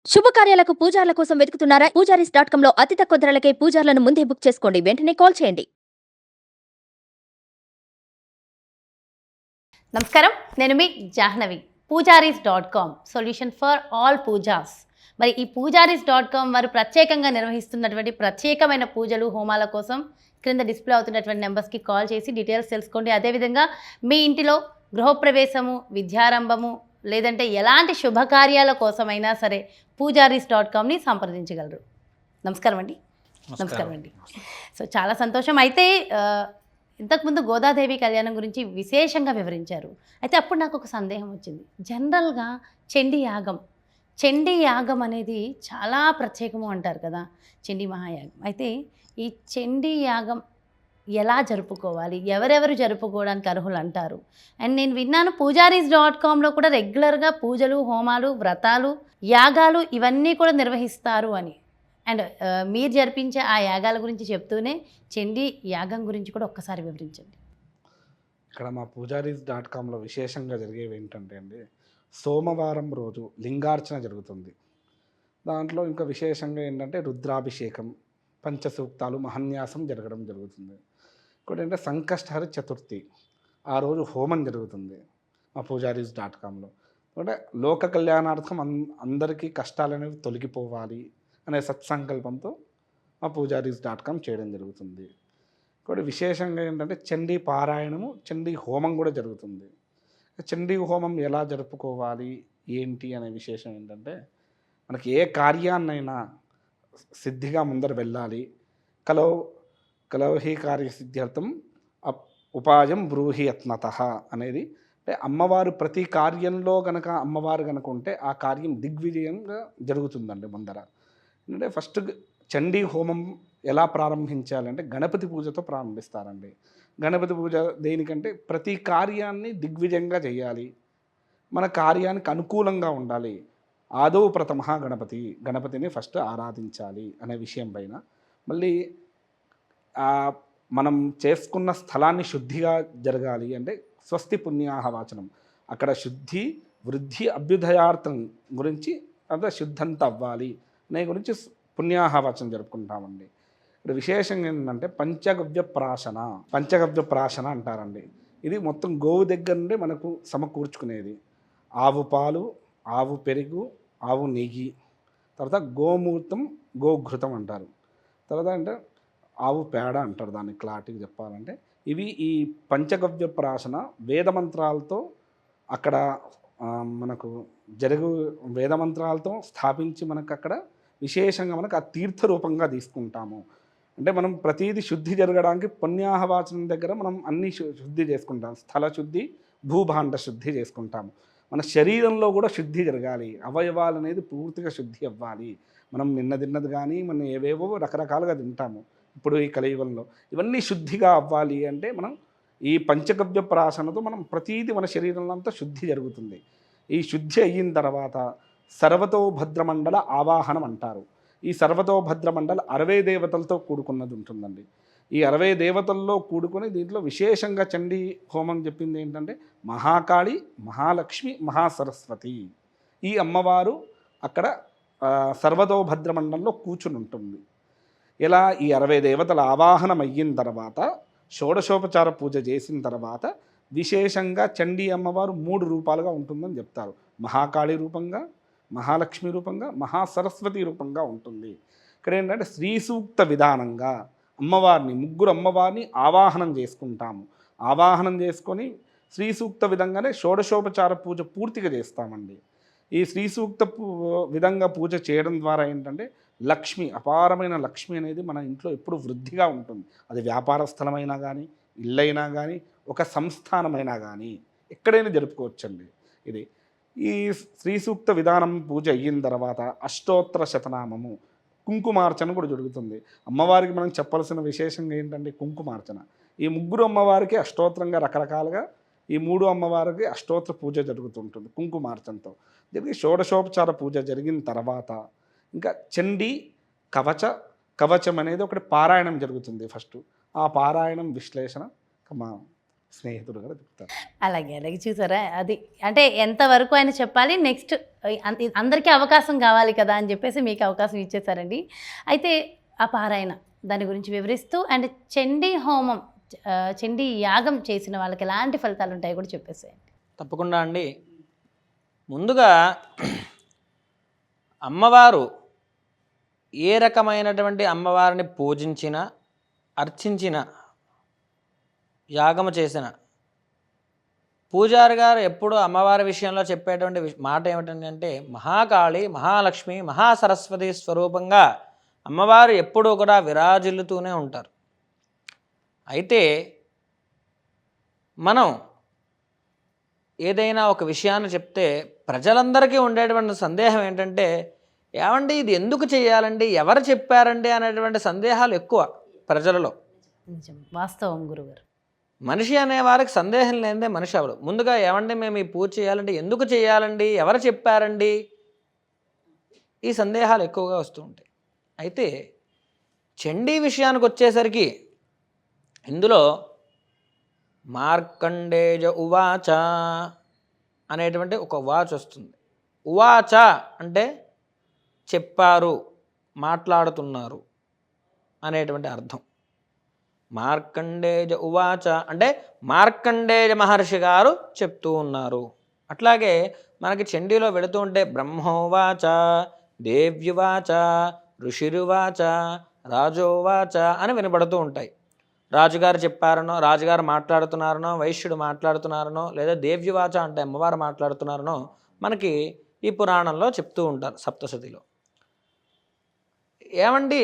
శుభకార్యాలకు పూజార్ల కోసం వెతుకుతున్నారా? పూజారీస్.com లో అతి తక్కువ ధరలకే పూజార్లను ముందే బుక్ చేసుకోండి. వెంటనే కాల్ చేయండి. నమస్కారం, నేను మీ జాహ్నవి. పూజారీస్.com సొల్యూషన్ ఫర్ ఆల్ పూజాస్. మరి ఈ పూజారీస్.com వారు ప్రత్యేకంగా నిర్వహిస్తున్నటువంటి ప్రత్యేకమైన పూజలు, హోమాల కోసం క్రింద డిస్ప్లే అవుతున్నటువంటి నెంబర్స్కి కాల్ చేసి డీటెయిల్స్ తెలుసుకోండి. అదేవిధంగా మీ ఇంటిలో గృహప్రవేశము, విద్యారంభము లేదంటే ఎలాంటి శుభకార్యాల కోసమైనా సరే పూజారీస్.comని సంప్రదించగలరు. నమస్కారం అండి. నమస్కారం అండి. సో చాలా సంతోషం. అయితే ఇంతకుముందు గోదాదేవి కళ్యాణం గురించి విశేషంగా వివరించారు. అయితే అప్పుడు నాకు ఒక సందేహం వచ్చింది. జనరల్గా చండీ యాగం అనేది చాలా ప్రత్యేకము అంటారు కదా, చండీ మహాయాగం. అయితే ఈ చండీ యాగం ఎలా జరుపుకోవాలి, ఎవరెవరు జరుపుకోవడానికి అర్హులు అంటారు? అండ్ నేను విన్నాను పూజారీస్.comలో కూడా రెగ్యులర్గా పూజలు, హోమాలు, వ్రతాలు, యాగాలు ఇవన్నీ కూడా నిర్వహిస్తారు అని. అండ్ మీరు జరిపించే ఆ యాగాల గురించి చెప్తూనే చండీ యాగం గురించి కూడా ఒక్కసారి వివరించండి. ఇక్కడ మా పూజారీస్.comలో విశేషంగా జరిగేవి ఏంటంటే అండి, సోమవారం రోజు లింగార్చన జరుగుతుంది. దాంట్లో ఇంకా విశేషంగా ఏంటంటే రుద్రాభిషేకం, పంచసూక్తాలు, మహన్యాసం జరగడం జరుగుతుంది. ఇంకోటి ఏంటంటే సంకష్టహరి చతుర్థి, ఆ రోజు హోమం జరుగుతుంది మా పూజారీస్.comలో. అంటే లోక కళ్యాణార్థం అందరికీ కష్టాలు అనేవి తొలగిపోవాలి అనే సత్సంకల్పంతో మా పూజారీస్.com చేయడం జరుగుతుంది. ఇంకోటి విశేషంగా ఏంటంటే చండీ పారాయణము, చండీ హోమం కూడా జరుగుతుంది. చండీ హోమం ఎలా జరుపుకోవాలి ఏంటి అనే విశేషం ఏంటంటే, మనకి ఏ కార్యాన్నైనా సిద్ధిగా ముందర వెళ్ళాలి. కలౌహి కార్యసిద్ధ్యర్థం ఉపాయం బ్రూహి యత్నతః అనేది, అంటే అమ్మవారు ప్రతి కార్యంలో కనుక అమ్మవారు కనుక ఉంటే ఆ కార్యం దిగ్విజయంగా జరుగుతుందండి ముందర. అంటే ఫస్ట్ చండీ హోమం ఎలా ప్రారంభించాలంటే గణపతి పూజతో ప్రారంభిస్తారండి. గణపతి పూజ దేనికంటే ప్రతి కార్యాన్ని దిగ్విజయంగా చేయాలి, మన కార్యానికి అనుకూలంగా ఉండాలి. ఆదౌ ప్రథమః గణపతిని ఫస్ట్ ఆరాధించాలి అనే విషయం పైన, మళ్ళీ మనం చేసుకున్న స్థలాన్ని శుద్ధిగా జరగాలి అంటే స్వస్తి పుణ్యాహ వాచనం, అక్కడ శుద్ధి, వృద్ధి, అభ్యుదయార్థం గురించి అంటే శుద్ధంత అవ్వాలి అనే గురించి పుణ్యాహ వాచనం జరుపుకుంటామండి. ఇక్కడ విశేషంగా ఏంటంటే పంచగవ్య ప్రాశన అంటారండి. ఇది మొత్తం గోవు దగ్గర నుండి మనకు సమకూర్చుకునేది. ఆవు పాలు, ఆవు పెరుగు, ఆవు నెయ్యి, తర్వాత గోమూత్రం, గోఘృతం అంటారు. తర్వాత అంటే ఆవు పేడ అంటారు, దాన్ని క్లారిటీగా చెప్పాలంటే. ఇవి ఈ పంచగవ్య ప్రాశన వేదమంత్రాలతో అక్కడ మనకు వేదమంత్రాలతో స్థాపించి మనకు అక్కడ విశేషంగా మనకు ఆ తీర్థ రూపంగా తీసుకుంటాము. అంటే మనం ప్రతీది శుద్ధి జరగడానికి పుణ్యాహవాచనం దగ్గర మనం అన్ని శుద్ధి చేసుకుంటాం. స్థల శుద్ధి, భూభాండ శుద్ధి చేసుకుంటాము. మన శరీరంలో కూడా శుద్ధి జరగాలి, అవయవాలు అనేది పూర్తిగా శుద్ధి అవ్వాలి. మనం తిన్నది కానీ మనం ఏవేవో రకరకాలుగా తింటాము ఇప్పుడు ఈ కలియుగంలో. ఇవన్నీ శుద్ధిగా అవ్వాలి అంటే మనం ఈ పంచగవ్య ప్రాశనతో మనం ప్రతీది మన శరీరంలో అంతా శుద్ధి జరుగుతుంది. ఈ శుద్ధి అయిన తర్వాత సర్వతోభద్రమండల ఆవాహనం అంటారు. ఈ సర్వతోభద్రమండల 60 దేవతలతో కూడుకున్నది ఉంటుందండి. ఈ 60 దేవతల్లో కూడుకొని దీంట్లో విశేషంగా చండీ హోమం చెప్పింది ఏంటంటే మహాకాళి, మహాలక్ష్మి, మహాసరస్వతి, ఈ అమ్మవారు అక్కడ సర్వతోభద్రమండలంలో కూర్చుని ఉంటుంది. ఇలా ఈ 60 దేవతల ఆవాహనం అయిన తర్వాత షోడశోపచార పూజ చేసిన తర్వాత విశేషంగా చండీ అమ్మవారు 3 రూపాలుగా ఉంటుందని చెప్తారు. మహాకాళి రూపంగా, మహాలక్ష్మి రూపంగా, మహాసరస్వతి రూపంగా ఉంటుంది. ఇక్కడ ఏంటంటే శ్రీ సూక్త విధానంగా ముగ్గురు అమ్మవారిని ఆవాహనం చేసుకుంటాము. ఆవాహనం చేసుకొని శ్రీ సూక్త విధంగానే షోడశోపచార పూజ పూర్తిగా చేస్తామండి. ఈ శ్రీ సూక్త విధంగా పూజ చేయడం ద్వారా ఏంటంటే లక్ష్మి, అపారమైన లక్ష్మి అనేది మన ఇంట్లో ఎప్పుడు వృద్ధిగా ఉంటుంది. అది వ్యాపార స్థలమైనా కానీ, ఇల్లైనా కానీ, ఒక సంస్థానమైనా కానీ ఎక్కడైనా జరుపుకోవచ్చండి. ఇది ఈ శ్రీ సూక్త విధానం పూజ అయిన తర్వాత అష్టోత్తర శతనామము, కుంకుమార్చన కూడా జరుగుతుంది. అమ్మవారికి మనం చెప్పాల్సిన విశేషంగా ఏంటంటే కుంకుమార్చన. ఈ ముగ్గురు అమ్మవారికి అష్టోత్తరంగా రకరకాలుగా, ఈ 3 అమ్మవారికి అష్టోత్తర పూజ జరుగుతుంటుంది కుంకుమార్చనతో. జరిగి షోడశోపచార పూజ జరిగిన తర్వాత ఇంకా చండీ కవచం అనేది ఒకటి పారాయణం జరుగుతుంది. ఫస్ట్ ఆ పారాయణం విశ్లేషణ స్నేహితుడుగా చెప్తారు. అలాగే అలాగే చూసారా, అది అంటే ఎంతవరకు ఆయన చెప్పాలి, నెక్స్ట్ అందరికీ అవకాశం కావాలి కదా అని చెప్పేసి మీకు అవకాశం ఇచ్చేసారండి. అయితే ఆ పారాయణ దాని గురించి వివరిస్తూ అండ్ చండీ హోమం, చండీ యాగం చేసిన వాళ్ళకి ఎలాంటి ఫలితాలు ఉంటాయో కూడా చెప్పేసేయండి. తప్పకుండా అండి. ముందుగా అమ్మవారు ఏ రకమైనటువంటి అమ్మవారిని పూజించిన, అర్చించిన, యాగము చేసిన పూజారి గారు ఎప్పుడు అమ్మవారి విషయంలో చెప్పేటువంటి మాట ఏమిటంటే మహాకాళి, మహాలక్ష్మి, మహాసరస్వతి స్వరూపంగా అమ్మవారు ఎప్పుడూ కూడా విరాజిల్లుతూనే ఉంటారు. అయితే మనం ఏదైనా ఒక విషయాన్ని చెప్తే ప్రజలందరికీ ఉండేటువంటి సందేహం ఏంటంటే, ఏమండి ఇది ఎందుకు చేయాలండి, ఎవరు చెప్పారండి అనేటువంటి సందేహాలు ఎక్కువ ప్రజలలో. నిజం, వాస్తవం గురుగారు. మనిషి అనేవారికి సందేహం లేనిదే మనిషి అవడు. ముందుగా ఏమండి మేము ఈ పూజ చేయాలంటే ఎందుకు చేయాలండి, ఎవరు చెప్పారండి, ఈ సందేహాలు ఎక్కువగా వస్తూ ఉంటాయి. అయితే చండీ విషయానికి వచ్చేసరికి ఇందులో మార్కండేయ ఉవాచ అనేటువంటి ఒక వాచ్ వస్తుంది. ఉవాచ అంటే చెప్పారు, మాట్లాడుతున్నారు అనేటువంటి అర్థం. మార్కండేయ ఉవాచ అంటే మార్కండేయ మహర్షి గారు చెప్తూ ఉన్నారు. అట్లాగే మనకి చండీలో వెళుతూ ఉంటే బ్రహ్మోవాచ, దేవ్యువాచ, ఋషిరువాచ, రాజోవాచ అని వినబడుతూ ఉంటాయి. రాజుగారు చెప్పారనో, రాజుగారు మాట్లాడుతున్నారనో, వైశ్యుడు మాట్లాడుతున్నారనో, లేదా దేవ్యువాచ అంటే అమ్మవారు మాట్లాడుతున్నారనో మనకి ఈ పురాణంలో చెప్తూ ఉంటారు సప్తశతిలో. ఏమండి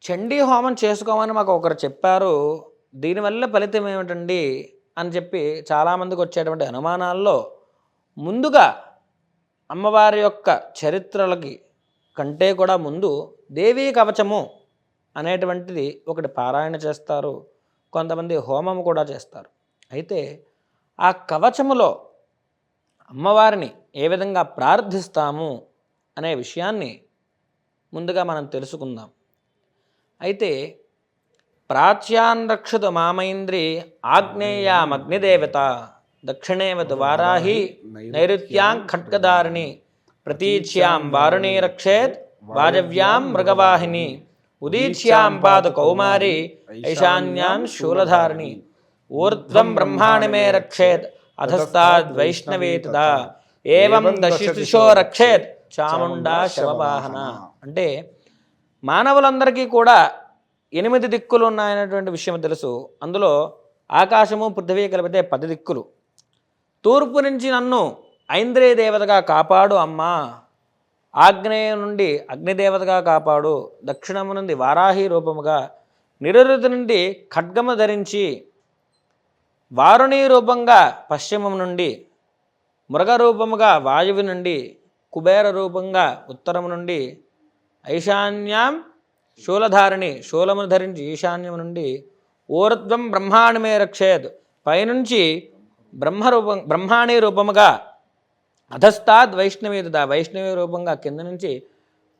చండీ హోమం చేసుకోమని మాకు ఒకరు చెప్పారు, దీనివల్ల ఫలితం ఏమిటండి అని చెప్పి చాలామందికి వచ్చేటువంటి అనుమానాల్లో ముందుగా అమ్మవారి యొక్క చరిత్రలకి కంటే కూడా ముందు దేవీ కవచము అనేటువంటిది ఒకటి పారాయణ చేస్తారు, కొంతమంది హోమం కూడా చేస్తారు. అయితే ఆ కవచములో అమ్మవారిని ఏ విధంగా ప్రార్థిస్తాము అనే విషయాన్ని ముందుగా మనం తెలుసుకుందాం. అయితే ప్రాచ్యాన్ రక్షతు మామైంద్రి ఆగ్నేయామగ్నిదేవత దక్షిణేవతు వారాహి నైరుత్యాం ఖడ్గదారిణి ప్రతీచ్యాం వారుణీ రక్షేత్ వాజవ్యాం మృగవాహిని ఉదీచ్యాం పాదు కౌమారి ఐశాన్యాం శూలధారిణి ఊర్ధ్వం బ్రహ్మాణి మే రక్షేత్ అధస్తాద్ వైష్ణవే తదా ఏవం దశిశో రక్షేత్ చాముండా శవవాహన. అంటే మానవులందరికీ కూడా 8 దిక్కులు ఉన్నాయనేటువంటి విషయం తెలుసు. అందులో ఆకాశము పృథివీ కలిపితే 10 దిక్కులు. తూర్పు నుంచి నన్ను ఐంద్రియ దేవతగా కాపాడు అమ్మా, ఆగ్నేయం నుండి అగ్నిదేవతగా కాపాడు, దక్షిణము నుండి వారాహి రూపముగా, నిరుతి నుండి ఖడ్గము ధరించి, వారుణీ రూపంగా పశ్చిమం నుండి, మృగ రూపముగా వాయువు నుండి, కుబేర రూపంగా ఉత్తరము నుండి, ఐశాన్యాం శూలధారిణి శూలమును ధరించి ఈశాన్యం నుండి, ఊర్ధ్వం బ్రహ్మాణి మే రక్షేత్ పైనుంచి బ్రహ్మాణి రూపముగా, అధస్తాద్ వైష్ణవీ తదా వైష్ణవీ రూపంగా కింద నుంచి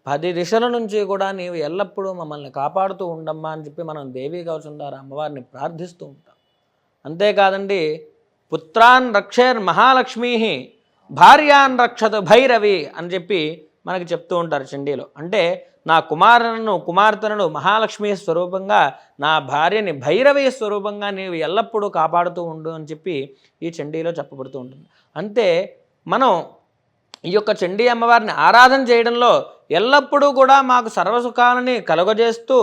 10 దిశల నుంచి కూడా నీవు ఎల్లప్పుడూ మమ్మల్ని కాపాడుతూ ఉండమ్మా అని చెప్పి మనం దేవీ కవచం ద్వారా అమ్మవారిని ప్రార్థిస్తూ ఉంటాం. అంతేకాదండి, పుత్రాన్ రక్షేర్ మహాలక్ష్మీ భార్యాన్ రక్షతు భైరవి అని చెప్పి మనకి చెప్తూ ఉంటారు చండీలో. అంటే నా కుమార్తెను మహాలక్ష్మి స్వరూపంగా, నా భార్యని భైరవి స్వరూపంగా నీవు ఎల్లప్పుడూ కాపాడుతూ ఉండు అని చెప్పి ఈ చండీలో చెప్పబడుతూ ఉంటుంది. అంతే మనం ఈ యొక్క చండీ అమ్మవారిని ఆరాధన చేయడంలో ఎల్లప్పుడూ కూడా మాకు సర్వసుఖాలని కలుగజేస్తూ,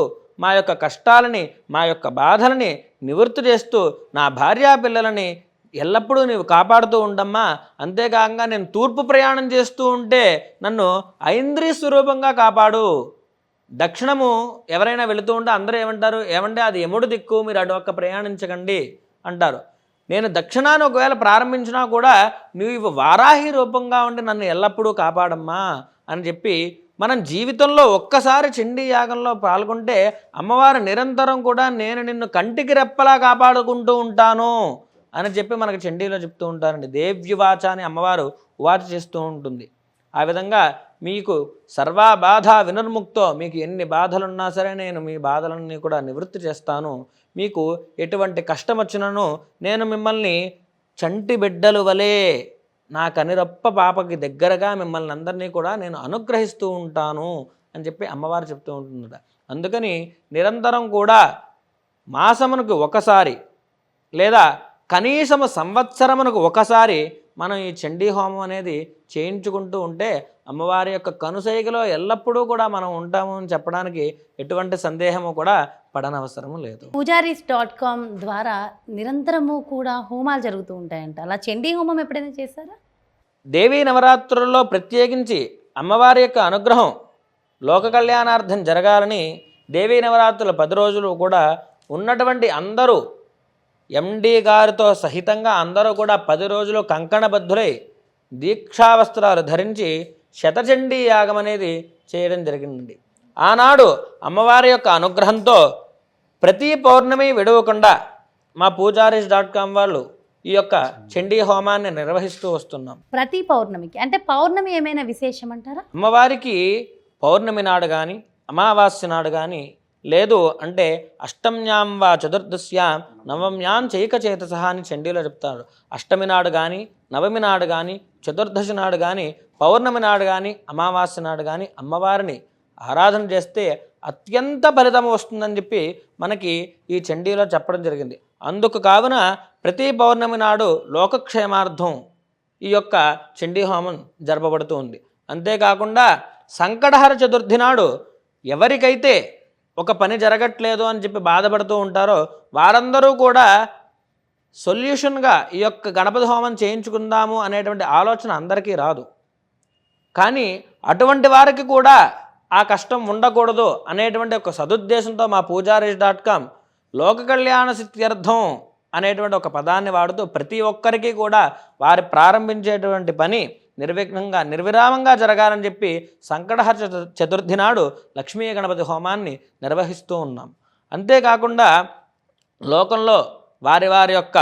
మా యొక్క కష్టాలని, మా యొక్క బాధలని నివృత్తి చేస్తూ, నా భార్యా పిల్లలని ఎల్లప్పుడూ నీవు కాపాడుతూ ఉండమ్మా. అంతేకాక నేను తూర్పు ప్రయాణం చేస్తూ ఉంటే నన్ను ఐంద్రియ స్వరూపంగా కాపాడు. దక్షిణము ఎవరైనా వెళుతూ ఉంటే అందరూ ఏమంటారు, ఏమంటే అది యముడు దిక్కు, మీరు అటుపక్క ప్రయాణించకండి అంటారు. నేను దక్షిణాన్ని ఒకవేళ ప్రారంభించినా కూడా నీవు వారాహి రూపంగా ఉండి నన్ను ఎల్లప్పుడూ కాపాడమ్మా అని చెప్పి మనం జీవితంలో ఒక్కసారి చండీ యాగంలో పాల్గొంటే అమ్మవారు నిరంతరం కూడా నేను నిన్ను కంటికి రెప్పలా కాపాడుకుంటూ ఉంటాను అని చెప్పి మనకు చండీలో చెప్తూ ఉంటారండి. దేవ్యువాచ అని అమ్మవారు ఉవాచ చేస్తూ ఉంటుంది. ఆ విధంగా మీకు సర్వా బాధ వినుర్ముక్తో, మీకు ఎన్ని బాధలున్నా సరే నేను మీ బాధలన్నీ కూడా నివృత్తి చేస్తాను. మీకు ఎటువంటి కష్టం వచ్చినను నేను మిమ్మల్ని చంటి బిడ్డలు వలె నా కనిరొప్ప పాపకి దగ్గరగా మిమ్మల్ని అందరినీ కూడా నేను అనుగ్రహిస్తూ ఉంటాను అని చెప్పి అమ్మవారు చెప్తూ ఉంటుందట. అందుకని నిరంతరం కూడా మాసమునకు ఒకసారి లేదా కనీసము సంవత్సరమునకు ఒకసారి మనం ఈ చండీ హోమం అనేది చేయించుకుంటూ ఉంటే అమ్మవారి యొక్క కనుసైగలో ఎల్లప్పుడూ కూడా మనం ఉంటాము అని చెప్పడానికి ఎటువంటి సందేహము కూడా పడనవసరం లేదు. పూజారీస్.com ద్వారా నిరంతరము కూడా హోమాలు జరుగుతూ ఉంటాయంట. అలా చండీ హోమం ఎప్పుడైనా చేశారా? దేవీ నవరాత్రుల్లో ప్రత్యేకించి అమ్మవారి యొక్క అనుగ్రహం లోక కళ్యాణార్థం జరగాలని దేవీ నవరాత్రుల 10 రోజులు కూడా ఉన్నటువంటి అందరూ ఎండి గారితో సహితంగా అందరూ కూడా 10 రోజులు కంకణబద్ధులై దీక్షావస్త్రాలు ధరించి శతచండీ యాగం అనేది చేయడం జరిగింది. ఆనాడు అమ్మవారి యొక్క అనుగ్రహంతో ప్రతి పౌర్ణమి విడవకుండా మా పూజారీస్.com వాళ్ళు ఈ యొక్క చండీ హోమాన్ని నిర్వహిస్తూ వస్తున్నాం. ప్రతి పౌర్ణమికి అంటే పౌర్ణమి ఏమైనా విశేషం అంటారా? అమ్మవారికి పౌర్ణమి నాడు కానీ అమావాస్య నాడు కానీ లేదు అంటే అష్టమ్యాం వా చతుర్దశ్యాం నవమ్యాం చైకచేతస అని చండీలో చెప్తారు. అష్టమి నాడు కానీ నవమి నాడు కానీ చతుర్దశి నాడు కానీ పౌర్ణమి నాడు కానీ అమావాస్య నాడు కానీ అమ్మవారిని ఆరాధన చేస్తే అత్యంత ఫలితం వస్తుందని చెప్పి మనకి ఈ చండీలో చెప్పడం జరిగింది. అందుకు కావున ప్రతి పౌర్ణమి నాడు లోకక్షేమార్థం ఈ యొక్క చండీ హోమం జరపబడుతూ ఉంది. అంతేకాకుండా సంకటహర చతుర్థి నాడు ఎవరికైతే ఒక పని జరగట్లేదు అని చెప్పి బాధపడుతూ ఉంటారో వారందరూ కూడా సొల్యూషన్గా ఈ యొక్క గణపతి హోమం చేయించుకుందాము అనేటువంటి ఆలోచన అందరికీ రాదు. కానీ అటువంటి వారికి కూడా ఆ కష్టం ఉండకూడదు అనేటువంటి ఒక సదుద్దేశంతో మా పూజారీస్.com లోక కళ్యాణ సిద్ధ్యర్థం అనేటువంటి ఒక పదాన్ని వాడుతూ ప్రతి ఒక్కరికి కూడా వారి ప్రారంభించేటువంటి పని నిర్విఘ్నంగా నిర్విరామంగా జరగాలని చెప్పి సంకటహర చతుర్థి నాడు లక్ష్మీ గణపతి హోమాన్ని నిర్వహిస్తూ ఉన్నాం. అంతేకాకుండా లోకంలో వారి వారి యొక్క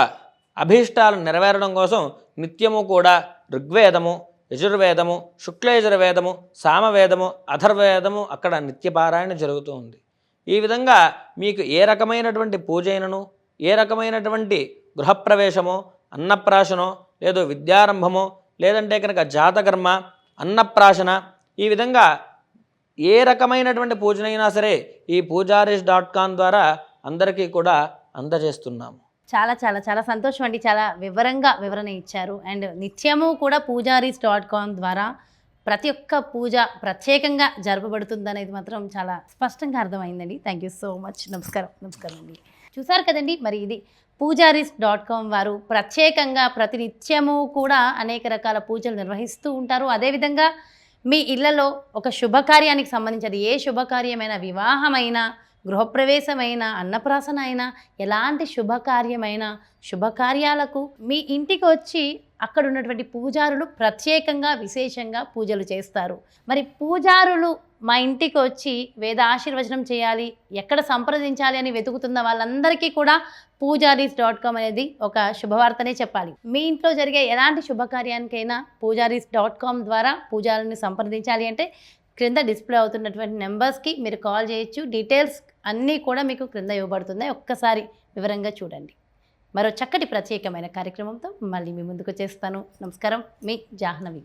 అభీష్టాలను నెరవేరడం కోసం నిత్యము కూడా ఋగ్వేదము, యజుర్వేదము, శుక్లయజుర్వేదము, సామవేదము, అథర్వవేదము అక్కడ నిత్యపారాయణ జరుగుతూ ఉంది. ఈ విధంగా మీకు ఏ రకమైనటువంటి పూజైనను, ఏ రకమైనటువంటి గృహప్రవేశమో, అన్నప్రాశనో, లేదో విద్యారంభమో, లేదంటే కనుక జాతకర్మ, అన్నప్రాశన, ఈ విధంగా ఏ రకమైనటువంటి పూజనైనా సరే ఈ పూజారీస్.com ద్వారా అందరికీ కూడా అందజేస్తున్నాము. చాలా చాలా చాలా సంతోషం అండి. చాలా వివరణ ఇచ్చారు. అండ్ నిత్యము కూడా పూజారీస్.com ద్వారా ప్రతి ఒక్క పూజ ప్రత్యేకంగా జరపబడుతుంది అనేది మాత్రం చాలా స్పష్టంగా అర్థమైందండి. Thank you so much. నమస్కారం అండి. చూసారు కదండి, మరి ఇది పూజారీస్.com వారు ప్రత్యేకంగా ప్రతినిత్యము కూడా అనేక రకాల పూజలు నిర్వహిస్తూ ఉంటారు. అదేవిధంగా మీ ఇళ్లలో ఒక శుభకార్యానికి సంబంధించి ఏ శుభకార్యమైనా, వివాహమైనా, గృహప్రవేశమైన, అన్నప్రాసన అయినా, ఎలాంటి శుభకార్యాలకు మీ ఇంటికి వచ్చి అక్కడ ఉన్నటువంటి పూజారులు ప్రత్యేకంగా విశేషంగా పూజలు చేస్తారు. మరి పూజారులు మా ఇంటికి వచ్చి వేద ఆశీర్వచనం చేయాలి, ఎక్కడ సంప్రదించాలి అని వెతుకుతున్న వాళ్ళందరికీ కూడా పూజారీస్.com అనేది ఒక శుభవార్తనే చెప్పాలి. మీ ఇంట్లో జరిగే ఎలాంటి శుభకార్యానికైనా పూజారీస్.com ద్వారా పూజారులను సంప్రదించాలి అంటే క్రింద డిస్ప్లే అవుతున్నటువంటి నెంబర్స్కి మీరు కాల్ చేయొచ్చు. డీటెయిల్స్ అన్నీ కూడా మీకు క్రింద ఇవ్వబడుతున్నాయి. ఒక్కసారి వివరంగా చూడండి. మరో చక్కటి ప్రత్యేకమైన కార్యక్రమంతో మళ్ళీ మీ ముందుకు వచ్చేస్తాను. నమస్కారం, మీ జాహ్నవి.